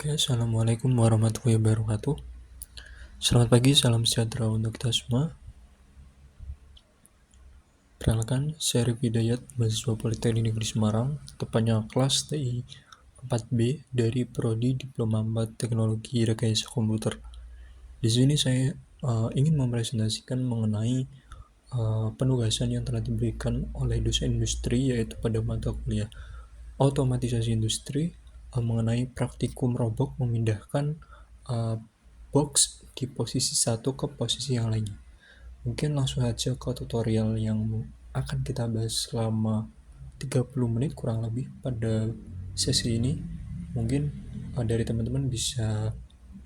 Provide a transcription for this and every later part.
Oke, Assalamualaikum warahmatullahi wabarakatuh. Selamat pagi, salam sejahtera untuk kita semua. Perkenalkan, saya Rifki Dayat, mahasiswa Politeknik Negeri Semarang, tepatnya kelas TI 4B dari Prodi Diploma 4 Teknologi Rekayasa Komputer. Di sini saya ingin mempresentasikan mengenai penugasan yang telah diberikan oleh dosen industri, yaitu pada mata kuliah otomatisasi industri, mengenai praktikum robot memindahkan box di posisi satu ke posisi yang lainnya. Mungkin langsung saja ke tutorial yang akan kita bahas selama 30 menit kurang lebih pada sesi ini. Mungkin dari teman-teman bisa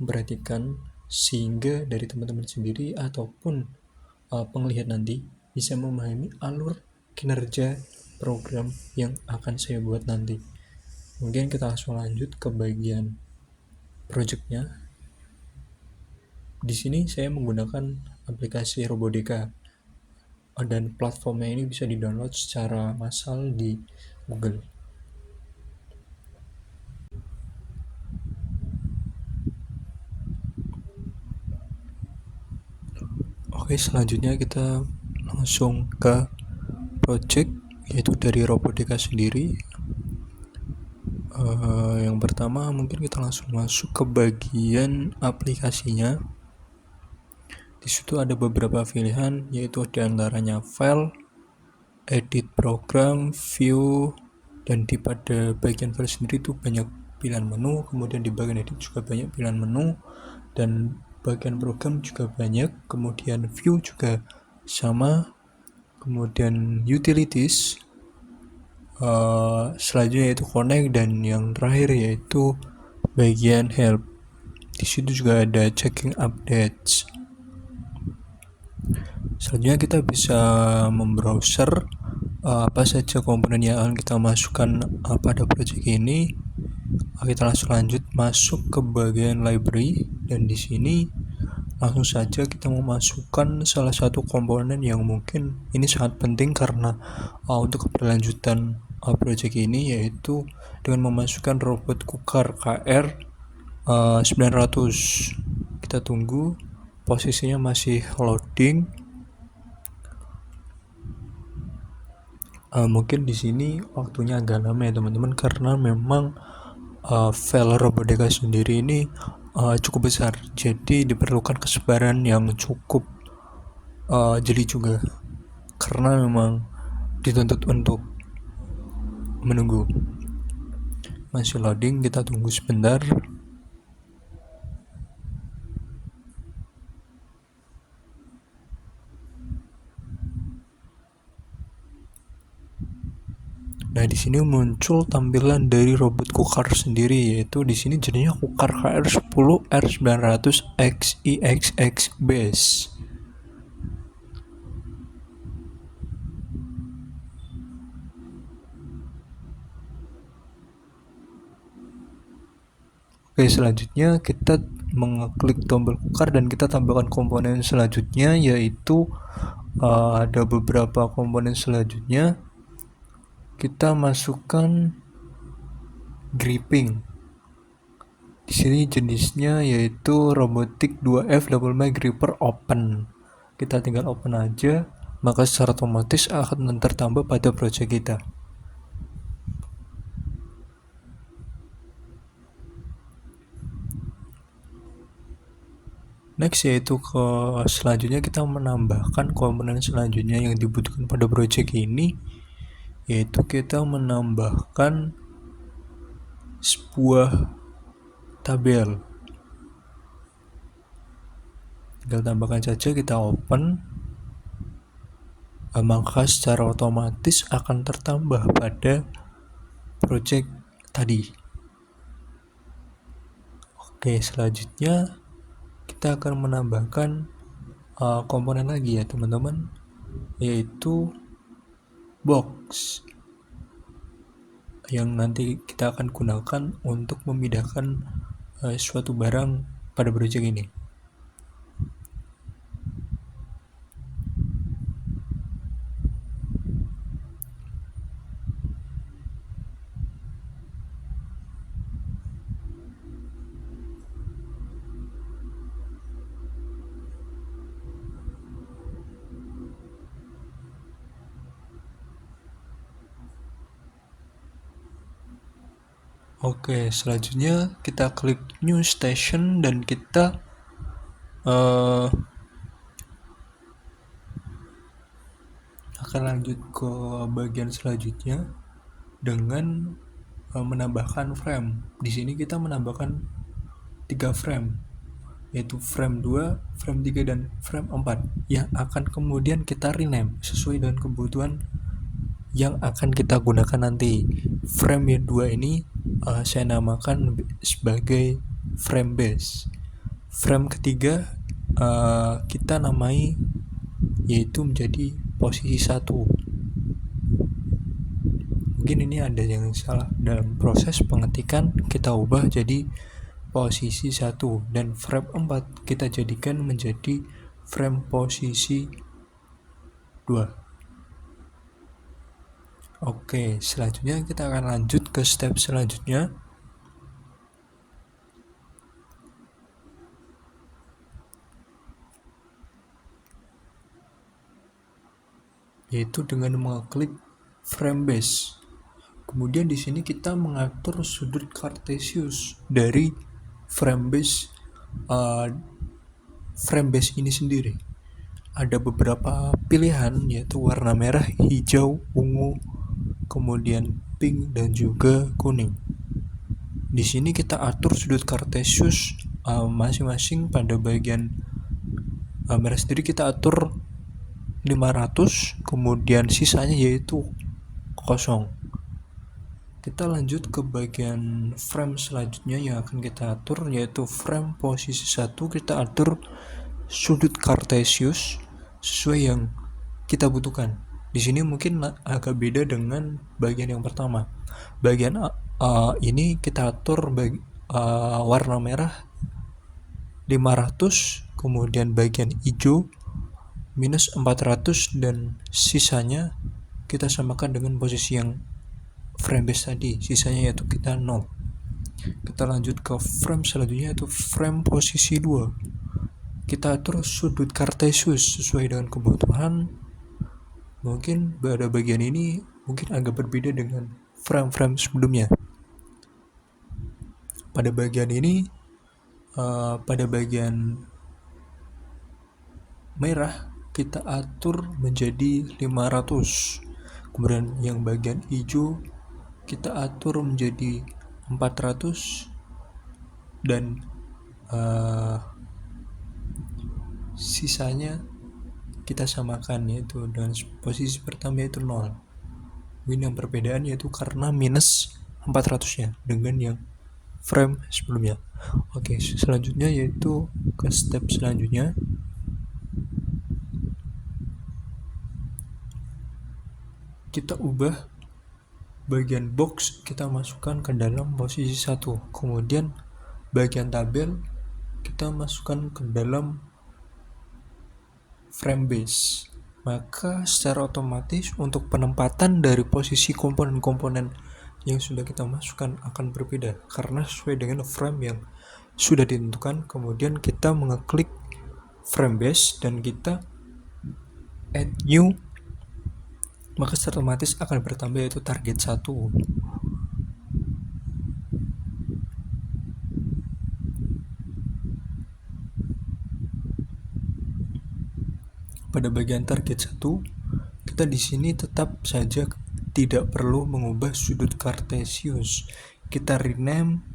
memperhatikan, sehingga dari teman-teman sendiri ataupun penglihat nanti bisa memahami alur kinerja program yang akan saya buat nanti. Mungkin kita langsung lanjut ke bagian projectnya. Di sini saya menggunakan aplikasi Robodeka, dan platformnya ini bisa di-download secara massal di Google. Oke, selanjutnya kita langsung ke project, yaitu dari Robodeka sendiri. Yang pertama mungkin kita langsung masuk ke bagian aplikasinya. Di situ ada beberapa pilihan, yaitu diantaranya file, edit program, view, dan pada bagian file sendiri itu banyak pilihan menu. Kemudian di bagian edit juga banyak pilihan menu, dan bagian program juga banyak. Kemudian view juga sama. Kemudian utilities, selanjutnya yaitu connect, dan yang terakhir yaitu bagian help. Di situ juga ada checking updates. Selanjutnya kita bisa membrowser apa saja komponen yang akan kita masukkan pada project ini. Kita langsung lanjut masuk ke bagian library, dan di sini langsung saja kita memasukkan salah satu komponen yang mungkin ini sangat penting karena untuk keberlanjutan project ini, yaitu dengan memasukkan robot cooker KR 900. Kita tunggu, posisinya masih loading. Mungkin di sini waktunya agak lama ya teman-teman, karena memang file Robodeka sendiri ini cukup besar, jadi diperlukan kesabaran yang cukup jeli juga, karena memang dituntut untuk menunggu. Masih loading, kita tunggu sebentar. Nah, di sini muncul tampilan dari robot cooker sendiri, yaitu di sini jenisnya cooker KR10 R900 XIXX base. Oke, selanjutnya kita mengklik tombol cooker dan kita tambahkan komponen selanjutnya, yaitu ada beberapa komponen selanjutnya. Kita masukkan gripping. Di sini jenisnya yaitu Robotic 2F Double Mic Gripper Open. Kita tinggal open aja, maka secara otomatis akan tertambah pada project kita. Next yaitu selanjutnya kita menambahkan komponen selanjutnya yang dibutuhkan pada project ini, yaitu kita menambahkan sebuah tabel. Tinggal tambahkan saja, kita open, maka secara otomatis akan tertambah pada project tadi. Oke, selanjutnya kita akan menambahkan komponen lagi ya teman-teman, yaitu box, yang nanti kita akan gunakan untuk memindahkan suatu barang pada project ini. Oke, selanjutnya kita klik new station dan kita akan lanjut ke bagian selanjutnya dengan menambahkan frame. Di sini kita menambahkan 3 frame, yaitu frame 2, frame 3, dan frame 4 yang akan kemudian kita rename sesuai dengan kebutuhan yang akan kita gunakan nanti. Frame yang 2 ini saya namakan sebagai frame base. Frame ketiga kita namai yaitu menjadi posisi 1. Mungkin ini ada yang salah dalam proses pengetikan, kita ubah jadi posisi 1, dan frame 4 kita jadikan menjadi frame posisi 2. Oke, selanjutnya kita akan lanjut ke step selanjutnya, yaitu dengan mengklik frame base. Kemudian di sini kita mengatur sudut Cartesius dari frame base ini sendiri. Ada beberapa pilihan, yaitu warna merah, hijau, ungu, kemudian pink, dan juga kuning. Di sini kita atur sudut Cartesius masing-masing. Pada bagian merah sendiri kita atur 500, kemudian sisanya yaitu kosong. Kita lanjut ke bagian frame selanjutnya yang akan kita atur, yaitu frame posisi 1. Kita atur sudut Cartesius sesuai yang kita butuhkan. Di sini mungkin agak beda dengan bagian yang pertama. Bagian ini kita atur warna merah 500, kemudian bagian hijau minus 400, dan sisanya kita samakan dengan posisi yang frame base tadi, sisanya yaitu kita 0. Kita lanjut ke frame selanjutnya, yaitu frame posisi 2. Kita atur sudut Cartesius sesuai dengan kebutuhan. Mungkin pada bagian ini mungkin agak berbeda dengan frame-frame sebelumnya. Pada bagian ini pada bagian merah kita atur menjadi 500, kemudian yang bagian hijau kita atur menjadi 400, dan sisanya kita samakan yaitu dengan posisi pertama yaitu 0. Ini yang perbedaan yaitu karena minus 400-nya dengan yang frame sebelumnya. Oke, selanjutnya yaitu ke step selanjutnya, kita ubah bagian box, kita masukkan ke dalam posisi 1. Kemudian bagian tabel kita masukkan ke dalam frame base. Maka secara otomatis untuk penempatan dari posisi komponen-komponen yang sudah kita masukkan akan berbeda karena sesuai dengan frame yang sudah ditentukan. Kemudian kita mengeklik frame base dan kita add new, maka secara otomatis akan bertambah yaitu target 1. Pada bagian target 1, kita di sini tetap saja tidak perlu mengubah sudut Cartesius. Kita rename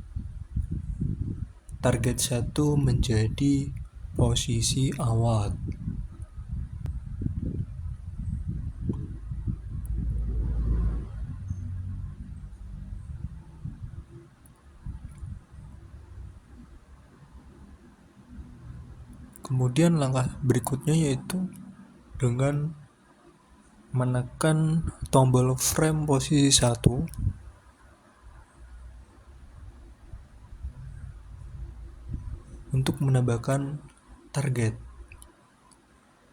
target 1 menjadi posisi awal. Kemudian langkah berikutnya yaitu dengan menekan tombol frame posisi 1 untuk menambahkan target.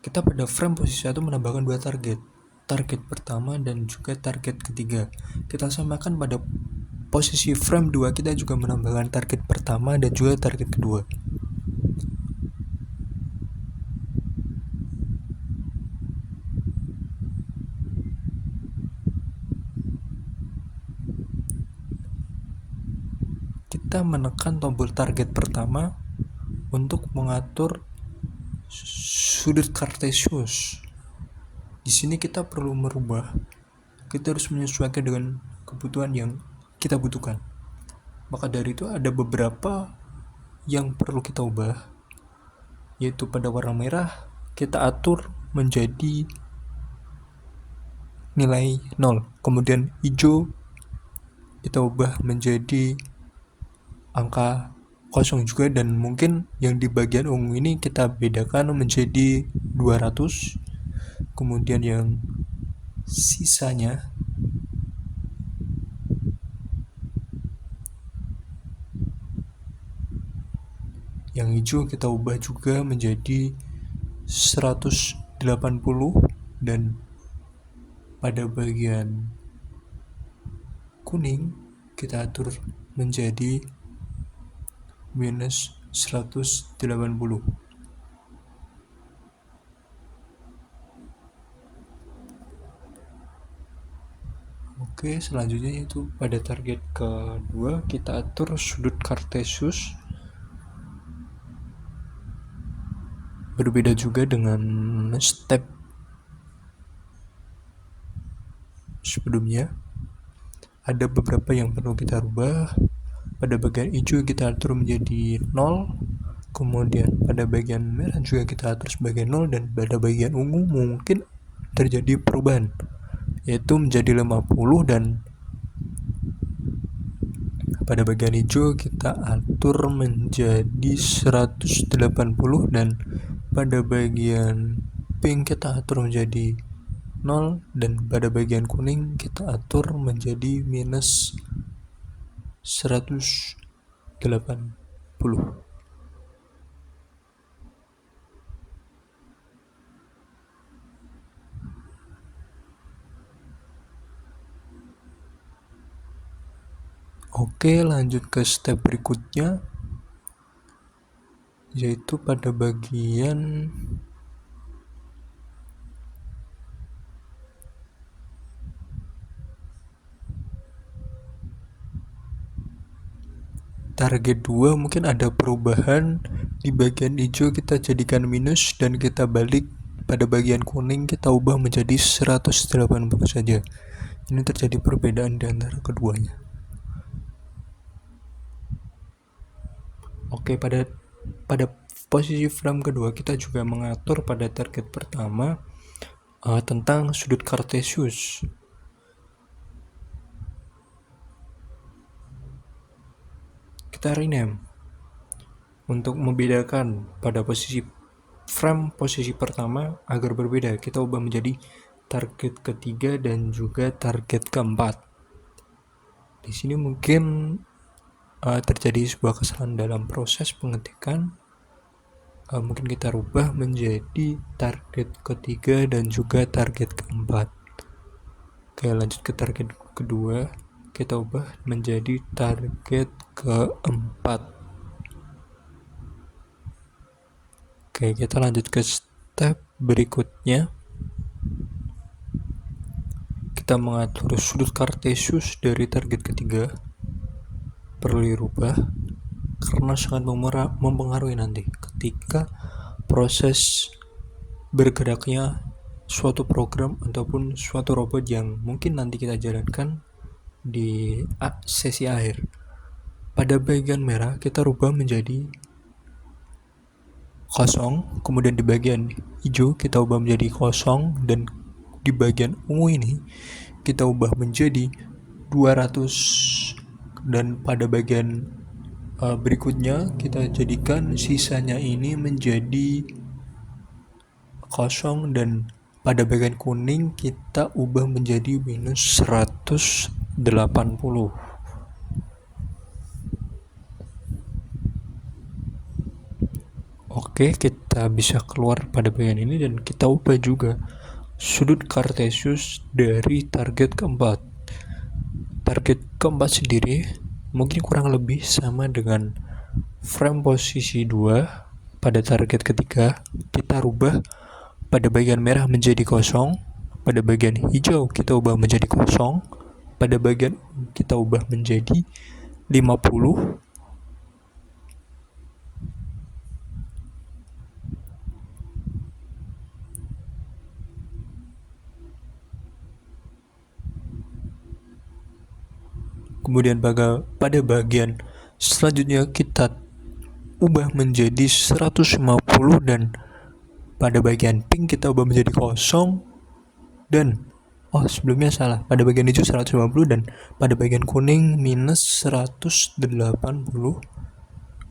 Kita pada frame posisi 1 menambahkan 2 target. Target pertama dan juga target ketiga. Kita samakan pada posisi frame 2, kita juga menambahkan target pertama dan juga target kedua. kita menekan tombol target pertama untuk mengatur sudut kartesius. Di sini kita perlu merubah, kita harus menyesuaikan dengan kebutuhan yang kita butuhkan. Maka dari itu ada beberapa yang perlu kita ubah, yaitu pada warna merah kita atur menjadi nilai 0, kemudian hijau kita ubah menjadi angka kosong juga, dan mungkin yang di bagian ungu ini kita bedakan menjadi 200, kemudian yang sisanya yang hijau kita ubah juga menjadi 180, dan pada bagian kuning kita atur menjadi minus 180. Oke, selanjutnya itu pada target kedua kita atur sudut kartesius. Berbeda juga dengan step sebelumnya, ada beberapa yang perlu kita rubah. Pada bagian hijau kita atur menjadi 0, kemudian pada bagian merah juga kita atur sebagai 0, dan pada bagian ungu mungkin terjadi perubahan, yaitu menjadi 50, dan pada bagian hijau kita atur menjadi 180, dan pada bagian pink kita atur menjadi 0, dan pada bagian kuning kita atur menjadi minus 180. Oke, lanjut ke step berikutnya, yaitu pada bagian target 2 mungkin ada perubahan. Di bagian hijau kita jadikan minus, dan kita balik pada bagian kuning kita ubah menjadi 180 saja. Ini terjadi perbedaan di antara keduanya. Oke, pada posisi frame kedua kita juga mengatur pada target pertama tentang sudut kartesius. Kita rename untuk membedakan pada posisi frame posisi pertama agar berbeda. Kita ubah menjadi target ketiga dan juga target keempat. Di sini mungkin terjadi sebuah kesalahan dalam proses pengetikan. Mungkin kita rubah menjadi target ketiga dan juga target keempat. Oke, lanjut ke target kedua, kita ubah menjadi target keempat. Oke, kita lanjut ke step berikutnya. Kita mengatur sudut kartesius dari target ketiga. Perlu dirubah karena sangat mempengaruhi nanti ketika proses bergeraknya suatu program ataupun suatu robot yang mungkin nanti kita jalankan di sesi akhir. Pada bagian merah kita rubah menjadi kosong, kemudian di bagian hijau kita ubah menjadi kosong, dan di bagian ungu ini kita ubah menjadi 200, dan pada bagian berikutnya kita jadikan sisanya ini menjadi kosong, dan pada bagian kuning kita ubah menjadi minus 180. Oke, kita bisa keluar pada bagian ini, dan kita ubah juga sudut kartesius dari target keempat. Target keempat sendiri mungkin kurang lebih sama dengan frame posisi 2 pada target ketiga. Kita rubah pada bagian merah menjadi kosong, pada bagian hijau kita ubah menjadi kosong, pada bagian kita ubah menjadi 50, Kemudian pada bagian selanjutnya kita ubah menjadi 150 dan pada bagian pink kita ubah menjadi 0 dan sebelumnya salah, pada bagian hijau 150 dan pada bagian kuning minus 180.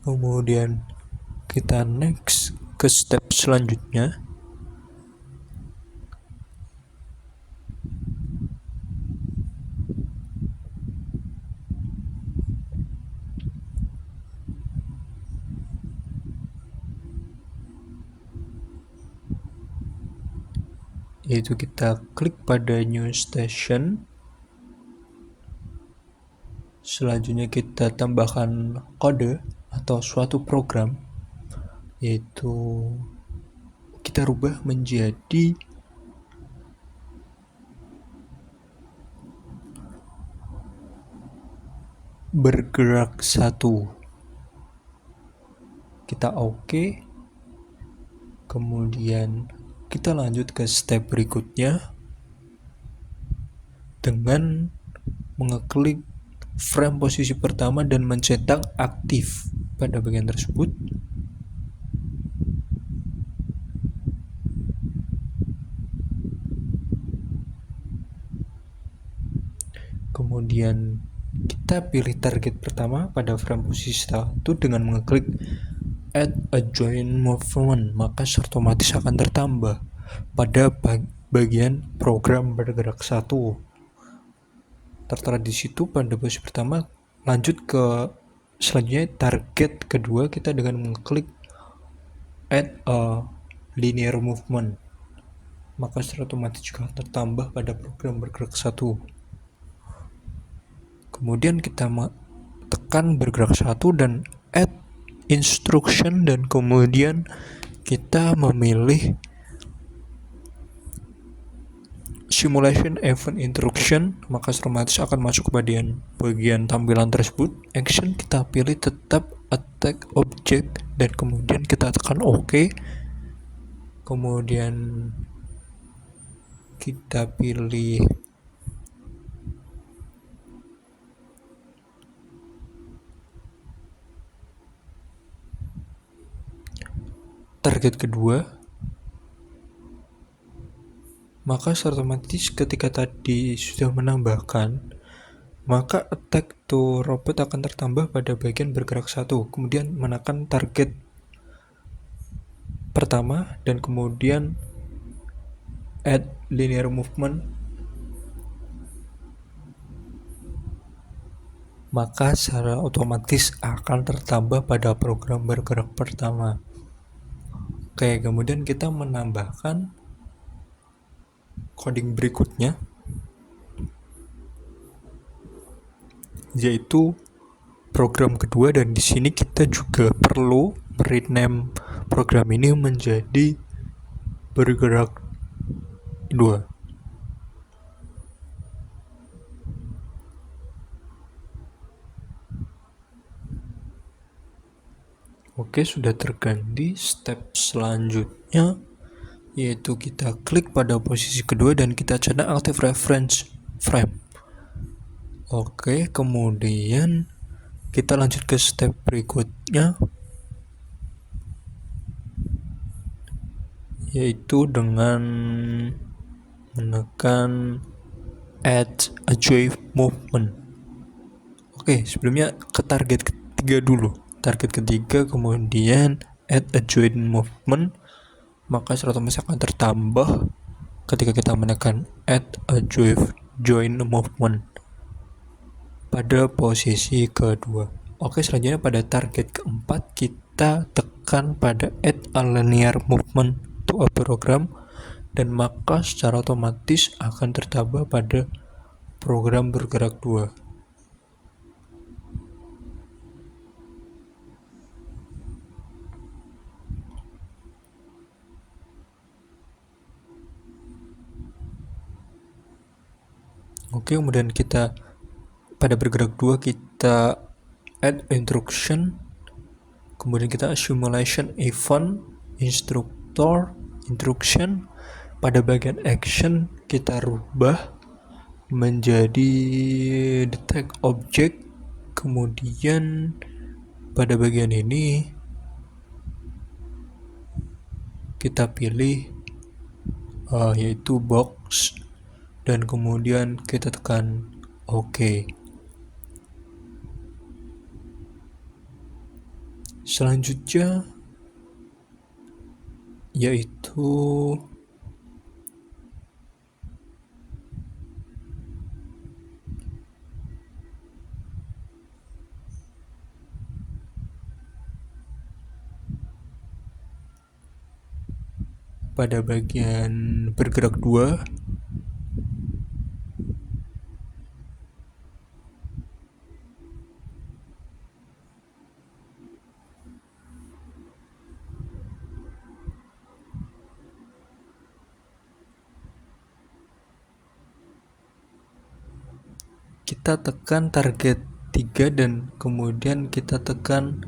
Kemudian kita next ke step selanjutnya, yaitu kita klik pada new station. Selanjutnya kita tambahkan kode atau suatu program, yaitu kita rubah menjadi bergerak 1. Kita oke. Kemudian kita lanjut ke step berikutnya dengan mengeklik frame posisi pertama dan mencetak aktif pada bagian tersebut. Kemudian kita pilih target pertama pada frame posisi 1 dengan mengeklik add a join movement, maka otomatis akan tertambah pada bagian program bergerak 1. Tertera di situ pada posisi pertama. Lanjut ke selanjutnya target kedua kita dengan mengklik add a linear movement, maka secara otomatis juga tertambah pada program bergerak 1. Kemudian kita tekan bergerak 1 dan add instruction dan kemudian kita memilih simulation event instruction, maka otomatis akan masuk ke bagian tampilan tersebut. Action kita pilih tetap attack object dan kemudian kita tekan OK. Kemudian kita pilih target kedua, maka otomatis ketika tadi sudah menambahkan, maka attack to robot akan tertambah pada bagian bergerak 1. Kemudian menekan target pertama dan kemudian add linear movement, maka secara otomatis akan tertambah pada program bergerak pertama. Oke, kemudian kita menambahkan coding berikutnya, yaitu program kedua, dan di sini kita juga perlu rename program ini menjadi bergerak 2. Oke, sudah terganti. Step selanjutnya yaitu kita klik pada posisi kedua dan kita cetak active reference frame. Oke, kemudian kita lanjut ke step berikutnya, yaitu dengan menekan add a join movement. Oke, sebelumnya ke target ketiga dulu. Target ketiga, kemudian add a join movement, maka secara otomatis akan tertambah ketika kita menekan add a join movement pada posisi kedua. Oke, selanjutnya pada target keempat kita tekan pada add a linear movement to a program, dan maka secara otomatis akan tertambah pada program bergerak 2. Oke, kemudian kita pada bergerak 2 kita add instruction, kemudian kita simulation event instruction. Pada bagian action kita rubah menjadi detect object. Kemudian pada bagian ini kita pilih yaitu box, dan kemudian kita tekan OK. Selanjutnya yaitu pada bagian bergerak 2, kita tekan target 3 dan kemudian kita tekan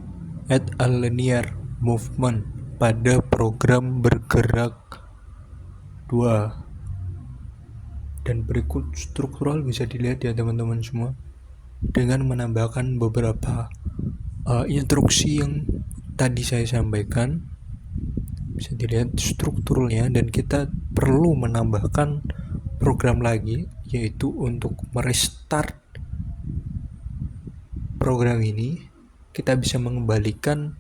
add a linear movement pada program bergerak 2. Dan berikut struktural bisa dilihat ya teman-teman semua, dengan menambahkan beberapa instruksi yang tadi saya sampaikan. Bisa dilihat strukturnya, dan kita perlu menambahkan program lagi, yaitu untuk merestart program ini. Kita bisa mengembalikan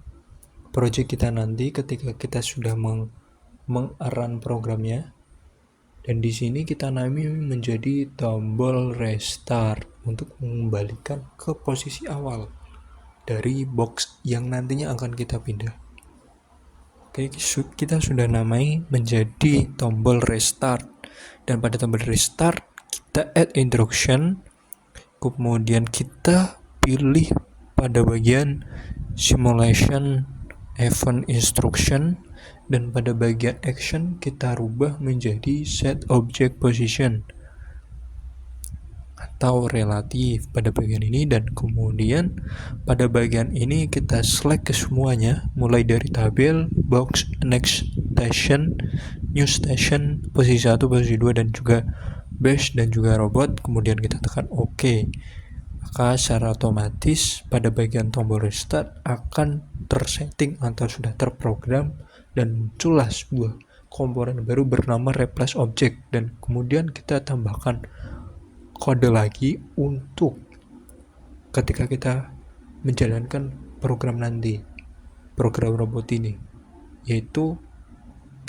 project kita nanti ketika kita sudah mengerun programnya. Dan di sini kita nami menjadi tombol restart untuk mengembalikan ke posisi awal dari box yang nantinya akan kita pindah. Oke, kita sudah namai menjadi tombol restart. Dan pada tombol restart kita add instruction, kemudian kita pilih pada bagian simulation event instruction, dan pada bagian action kita rubah menjadi set object position atau relatif pada bagian ini. Dan kemudian pada bagian ini kita select ke semuanya, mulai dari tabel, box, next station, new station, posisi 1, posisi 2, dan juga base dan juga robot. Kemudian kita tekan OK. Maka secara otomatis pada bagian tombol restart akan tersetting atau sudah terprogram, dan muncullah sebuah komponen baru bernama replace object. Dan kemudian kita tambahkan kode lagi untuk ketika kita menjalankan program nanti, program robot ini, yaitu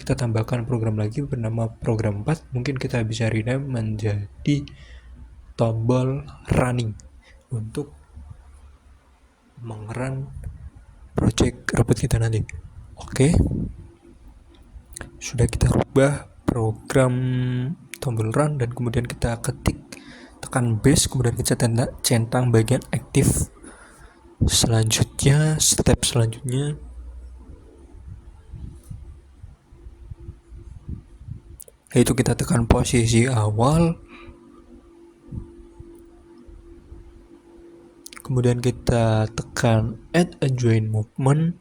kita tambahkan program lagi bernama program 4. Mungkin kita bisa rename menjadi tombol running untuk mengerun project robot kita nanti. Oke, sudah kita rubah program tombol run, dan kemudian kita ketik, tekan base, kemudian kita centang bagian aktif. Selanjutnya, step selanjutnya yaitu kita tekan posisi awal, kemudian kita tekan add a join movement,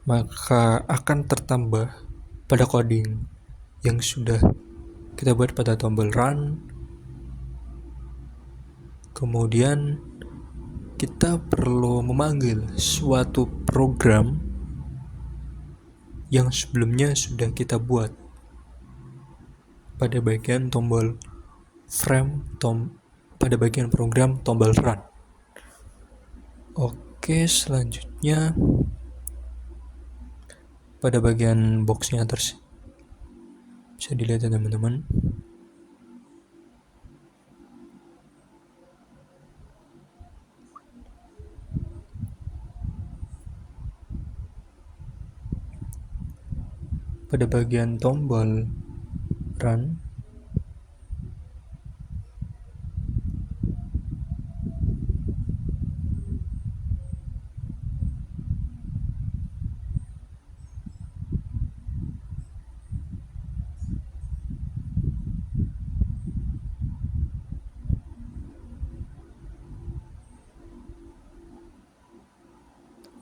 maka akan tertambah pada coding yang sudah kita buat pada tombol run. Kemudian kita perlu memanggil suatu program yang sebelumnya sudah kita buat pada bagian tombol frame, pada bagian program tombol run. Oke, selanjutnya pada bagian boxnya bisa dilihat ya teman-teman. Pada bagian tombol run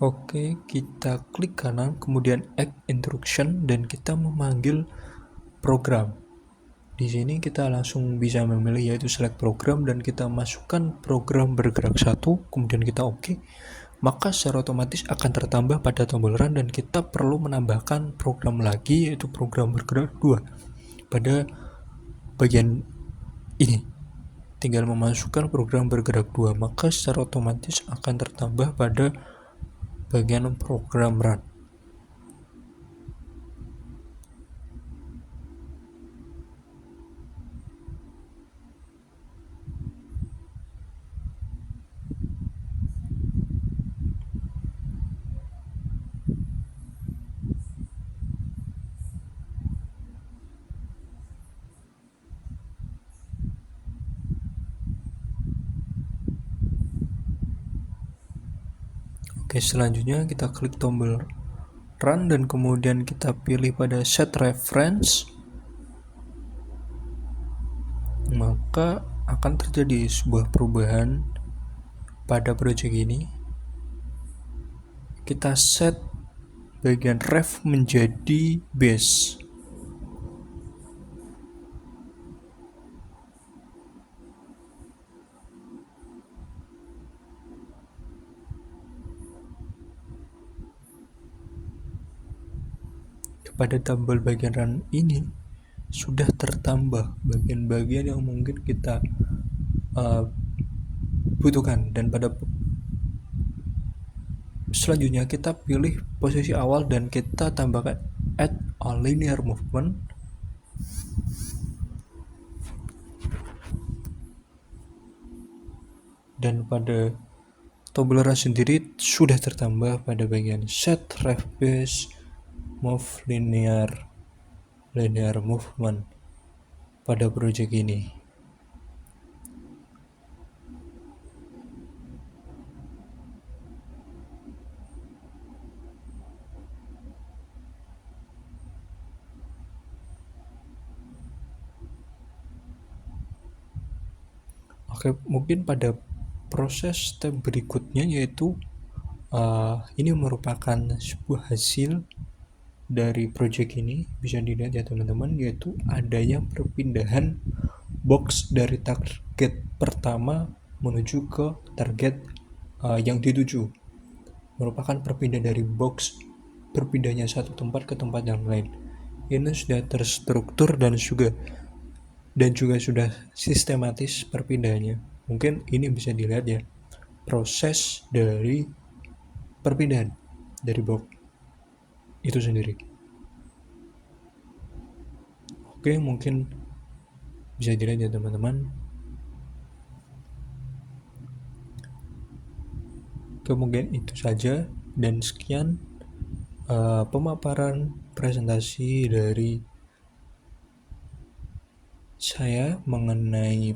Oke, kita klik kanan, kemudian add instruction, dan kita memanggil program. Di sini kita langsung bisa memilih yaitu select program dan kita masukkan program bergerak 1, kemudian kita oke, maka secara otomatis akan tertambah pada tombol run dan kita perlu menambahkan program lagi yaitu program bergerak 2 pada bagian ini. Tinggal memasukkan program bergerak 2 maka secara otomatis akan tertambah pada bagian program run. Oke, selanjutnya kita klik tombol run dan kemudian kita pilih pada set reference, maka akan terjadi sebuah perubahan pada project ini. Kita set bagian ref menjadi base. Pada tombol bagian run ini sudah tertambah bagian-bagian yang mungkin kita butuhkan, dan pada selanjutnya kita pilih posisi awal dan kita tambahkan add a linear movement. Dan pada tombol run sendiri sudah tertambah pada bagian set ref base move linear movement pada project ini. Oke, mungkin pada proses step berikutnya yaitu ini merupakan sebuah hasil dari project ini, bisa dilihat ya teman-teman, yaitu adanya perpindahan box dari target pertama menuju ke target yang dituju. Merupakan perpindahan dari box, berpindahnya satu tempat ke tempat yang lain. Ini sudah terstruktur dan juga sudah sistematis perpindahannya. Mungkin ini bisa dilihat ya proses dari perpindahan dari box itu sendiri. Oke, mungkin bisa dilihat ya teman-teman. Mungkin itu saja, dan sekian pemaparan presentasi dari saya mengenai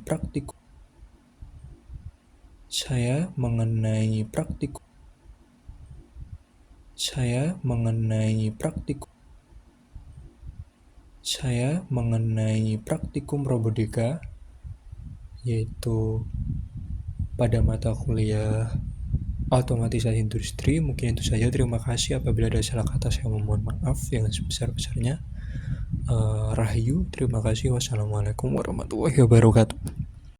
praktikum robotika, yaitu pada mata kuliah otomatisasi industri. Mungkin itu saja, terima kasih. Apabila ada salah kata saya memohon maaf yang sebesar-besarnya. Rahayu, terima kasih. Wassalamualaikum warahmatullahi wabarakatuh.